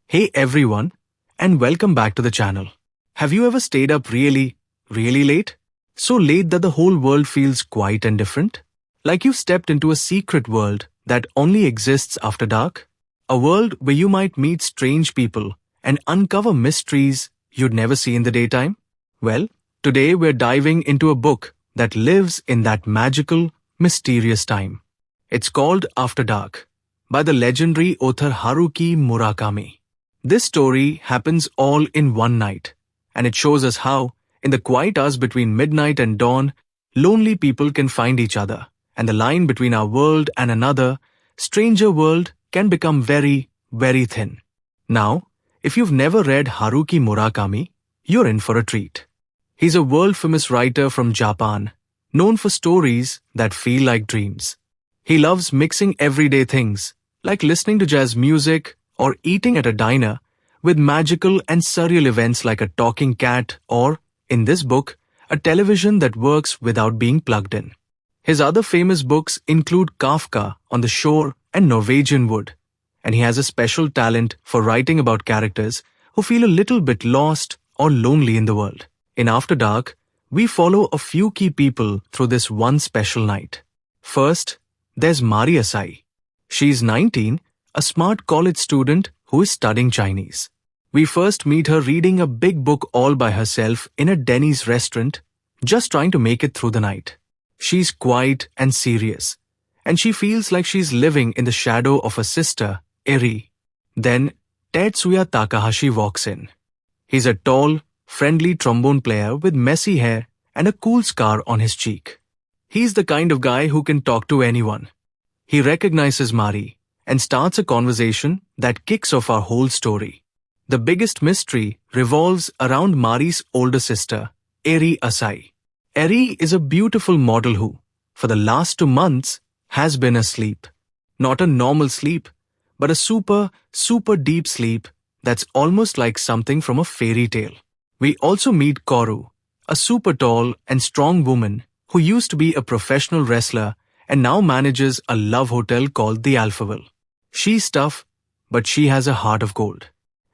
Hey everyone, and welcome back to the channel. Have you ever stayed up really late? So late that the whole world feels quiet and different? Like you've stepped into a secret world that only exists after dark? A world where you might meet strange people and uncover mysteries you'd never see in the daytime? Well, today we're diving into a book that lives in that magical, mysterious time. It's called After Dark by the legendary author Haruki Murakami. This story happens all in one night, and it shows us how, in the quiet hours between midnight and dawn, lonely people can find each other, and the line between our world and another, stranger world can become very thin. Now, if you've never read Haruki Murakami, you're in for a treat. He's a world-famous writer from Japan, known for stories that feel like dreams. He loves mixing everyday things, like listening to jazz music or eating at a diner, with magical and surreal events like a talking cat or, in this book, a television that works without being plugged in. His other famous books include Kafka on the Shore and Norwegian Wood, and he has a special talent for writing about characters who feel a little bit lost or lonely in the world. In After Dark, we follow a few key people through this one special night. First, there's Mari Asai. She's 19, a smart college student who is studying Chinese. We first meet her reading a big book all by herself in a Denny's restaurant, just trying to make it through the night. She's quiet and serious, and she feels like she's living in the shadow of her sister, Eri. Then, Tetsuya Takahashi walks in. He's a tall, friendly trombone player with messy hair and a cool scar on his cheek. He's the kind of guy who can talk to anyone. He recognizes Mari and starts a conversation that kicks off our whole story. The biggest mystery revolves around Mari's older sister, Eri Asai. Eri is a beautiful model who, for the last 2 months, has been asleep. Not a normal sleep, but a super deep sleep that's almost like something from a fairy tale. We also meet Koru, a super tall and strong woman who used to be a professional wrestler and now manages a love hotel called the Alphaville. She's tough, but she has a heart of gold.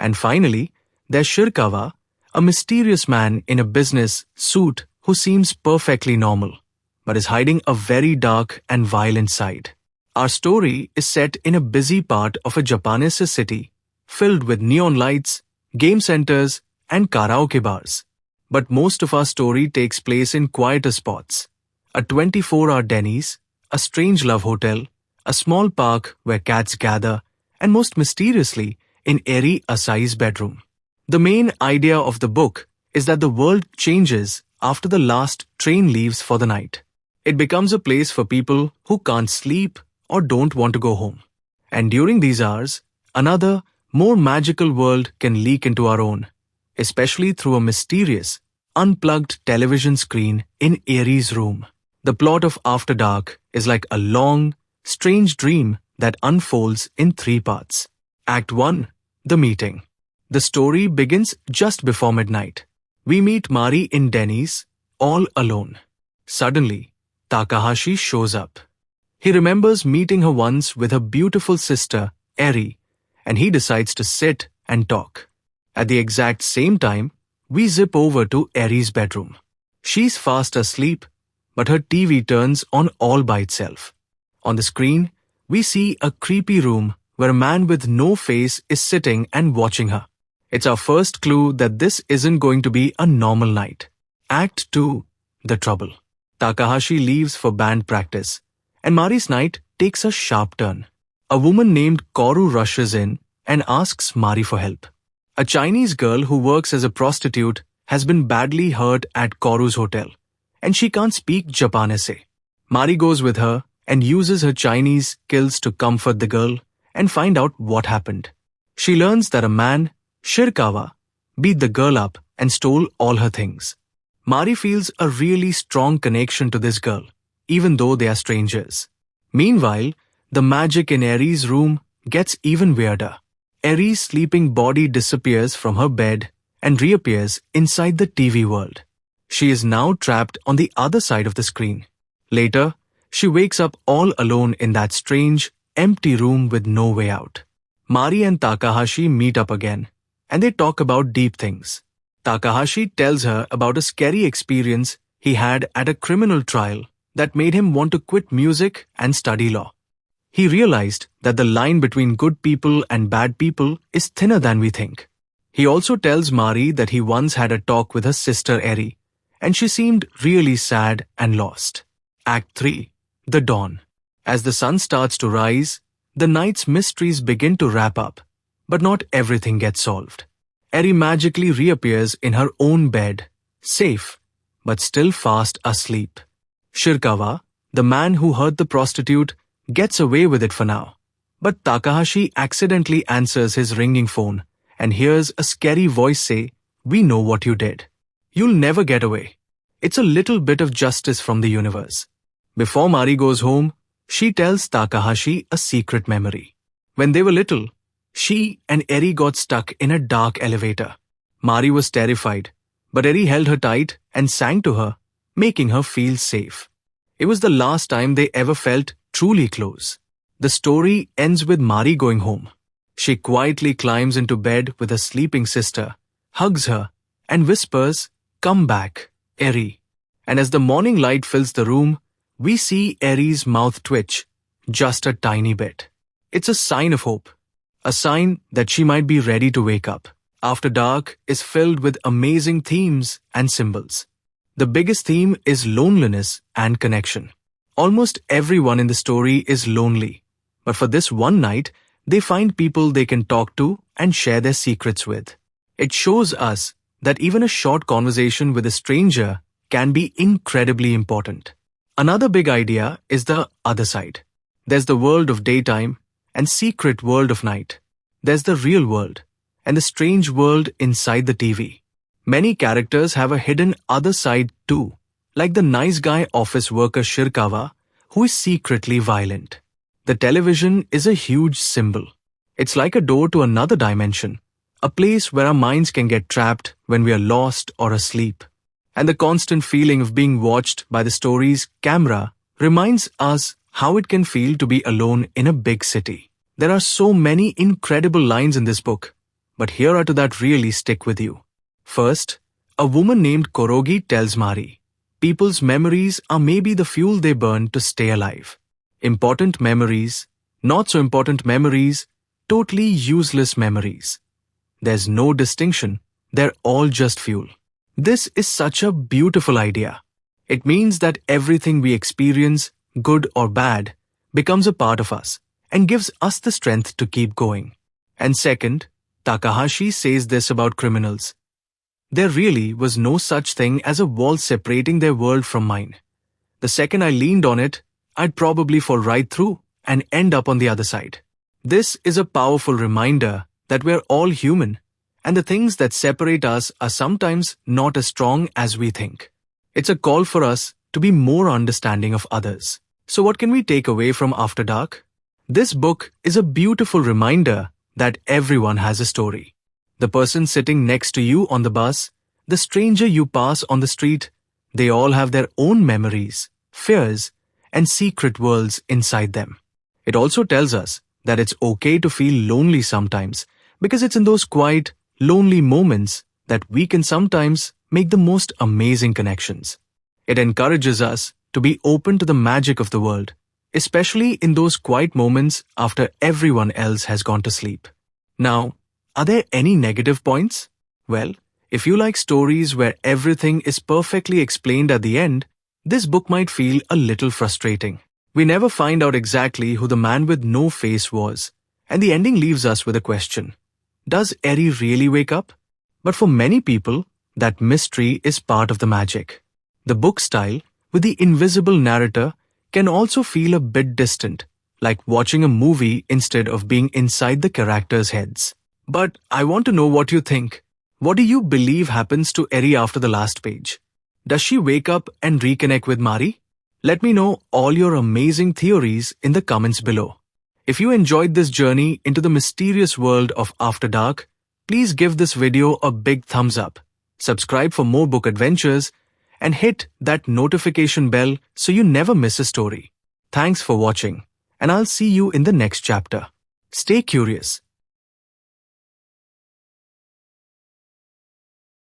And finally, there's Shirkawa, a mysterious man in a business suit who seems perfectly normal, but is hiding a very dark and violent side. Our story is set in a busy part of a Japanese city, filled with neon lights, game centers, and karaoke bars. But most of our story takes place in quieter spots. A 24-hour Denny's, a strange love hotel, a small park where cats gather, and most mysteriously, in Eri Asai's bedroom. The main idea of the book is that the world changes after the last train leaves for the night. It becomes a place for people who can't sleep or don't want to go home. And during these hours, another, more magical world can leak into our own, especially through a mysterious, unplugged television screen in Eri's room. The plot of After Dark is like a long, strange dream that unfolds in 3 parts. Act 1. The Meeting. The story begins just before midnight. We meet Mari in Denny's, all alone. Suddenly, Takahashi shows up. He remembers meeting her once with her beautiful sister, Eri, and he decides to sit and talk. At the exact same time, we zip over to Eri's bedroom. She's fast asleep, but her TV turns on all by itself. On the screen, we see a creepy room where a man with no face is sitting and watching her. It's our first clue that this isn't going to be a normal night. Act 2. The Trouble. Takahashi leaves for band practice, and Mari's night takes a sharp turn. A woman named Koru rushes in and asks Mari for help. A Chinese girl who works as a prostitute has been badly hurt at Koru's hotel, and she can't speak Japanese. Mari goes with her and uses her Chinese skills to comfort the girl and find out what happened. She learns that a man, Shirkawa, beat the girl up and stole all her things. Mari feels a really strong connection to this girl, even though they are strangers. Meanwhile, the magic in Eri's room gets even weirder. Eri's sleeping body disappears from her bed and reappears inside the TV world. She is now trapped on the other side of the screen. Later, she wakes up all alone in that strange, empty room with no way out. Mari and Takahashi meet up again, and they talk about deep things. Takahashi tells her about a scary experience he had at a criminal trial that made him want to quit music and study law. He realized that the line between good people and bad people is thinner than we think. He also tells Mari that he once had a talk with her sister Eri, and she seemed really sad and lost. Act 3. The Dawn. As the sun starts to rise, the night's mysteries begin to wrap up, but not everything gets solved. Eri magically reappears in her own bed, safe, but still fast asleep. Shirakawa, the man who hurt the prostitute, gets away with it for now. But Takahashi accidentally answers his ringing phone and hears a scary voice say, "We know what you did. You'll never get away." It's a little bit of justice from the universe. Before Mari goes home, she tells Takahashi a secret memory. When they were little, she and Eri got stuck in a dark elevator. Mari was terrified, but Eri held her tight and sang to her, making her feel safe. It was the last time they ever felt truly close. The story ends with Mari going home. She quietly climbs into bed with her sleeping sister, hugs her, and whispers, "Come back, Eri." And as the morning light fills the room, we see Eri's mouth twitch, just a tiny bit. It's a sign of hope, a sign that she might be ready to wake up. After Dark is filled with amazing themes and symbols. The biggest theme is loneliness and connection. Almost everyone in the story is lonely, but for this one night, they find people they can talk to and share their secrets with. It shows us that even a short conversation with a stranger can be incredibly important. Another big idea is the other side. There's the world of daytime and secret world of night. There's the real world and the strange world inside the TV. Many characters have a hidden other side too, like the nice guy office worker Shirakawa, who is secretly violent. The television is a huge symbol. It's like a door to another dimension, a place where our minds can get trapped when we are lost or asleep. And the constant feeling of being watched by the story's camera reminds us how it can feel to be alone in a big city. There are so many incredible lines in this book, but here are two that really stick with you. First, a woman named Korogi tells Mari, people's memories are maybe the fuel they burn to stay alive. Important memories, not so important memories, totally useless memories. There's no distinction, they're all just fuel. This is such a beautiful idea. It means that everything we experience, good or bad, becomes a part of us and gives us the strength to keep going. And second, Takahashi says this about criminals. There really was no such thing as a wall separating their world from mine. The second I leaned on it, I'd probably fall right through and end up on the other side. This is a powerful reminder that we're all human, and the things that separate us are sometimes not as strong as we think. It's a call for us to be more understanding of others. So what can we take away from After Dark? This book is a beautiful reminder that everyone has a story. The person sitting next to you on the bus, the stranger you pass on the street, they all have their own memories, fears, and secret worlds inside them. It also tells us that it's okay to feel lonely sometimes, because it's in those quiet, lonely moments that we can sometimes make the most amazing connections. It encourages us to be open to the magic of the world, especially in those quiet moments after everyone else has gone to sleep. Now, are there any negative points? Well, if you like stories where everything is perfectly explained at the end, this book might feel a little frustrating. We never find out exactly who the man with no face was, and the ending leaves us with a question. Does Eri really wake up? But for many people, that mystery is part of the magic. The book style, with the invisible narrator, can also feel a bit distant, like watching a movie instead of being inside the characters' heads. But I want to know what you think. What do you believe happens to Eri after the last page? Does she wake up and reconnect with Mari? Let me know all your amazing theories in the comments below. If you enjoyed this journey into the mysterious world of After Dark, please give this video a big thumbs up, subscribe for more book adventures, and hit that notification bell so you never miss a story. Thanks for watching, and I'll see you in the next chapter. Stay curious,